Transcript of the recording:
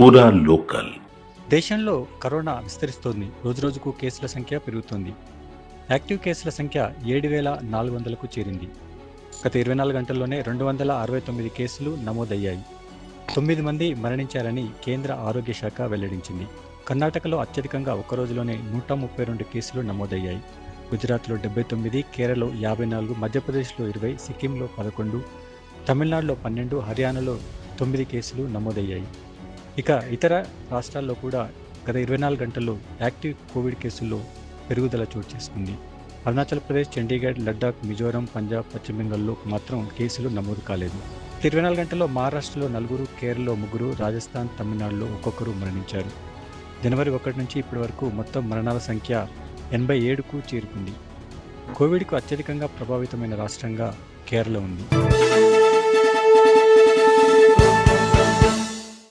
పూరా లోకల్. దేశంలో కరోనా విస్తరిస్తోంది. రోజురోజుకు కేసుల సంఖ్య పెరుగుతోంది. యాక్టివ్ కేసుల సంఖ్య 7,400కు చేరింది. గత 24 గంటల్లోనే 269 కేసులు నమోదయ్యాయి. 9 మంది మరణించారని కేంద్ర ఆరోగ్య శాఖ వెల్లడించింది. కర్ణాటకలో అత్యధికంగా ఒక్కరోజులోనే 132 కేసులు నమోదయ్యాయి. గుజరాత్లో 79, కేరళలో 54, మధ్యప్రదేశ్లో 20, సిక్కింలో 11, తమిళనాడులో 12, హర్యానాలో 9 కేసులు నమోదయ్యాయి. ఇక ఇతర రాష్ట్రాల్లో కూడా గత 24 గంటల్లో యాక్టివ్ కోవిడ్ కేసుల్లో పెరుగుదల చోటు చేసుకుంది. అరుణాచల్ ప్రదేశ్, చండీగఢ్, లడ్డాఖ్, మిజోరం, పంజాబ్, పశ్చిమ బెంగాల్లో మాత్రం కేసులు నమోదు కాలేదు. 24 గంటల్లో మహారాష్ట్రలో 4, కేరళలో 3, రాజస్థాన్, తమిళనాడులో ఒక్కొక్కరు మరణించారు. జనవరి 1 నుంచి ఇప్పటి వరకు మొత్తం మరణాల సంఖ్య 87కు చేరుకుంది. కోవిడ్కు అత్యధికంగా ప్రభావితమైన రాష్ట్రంగా కేరళ ఉంది.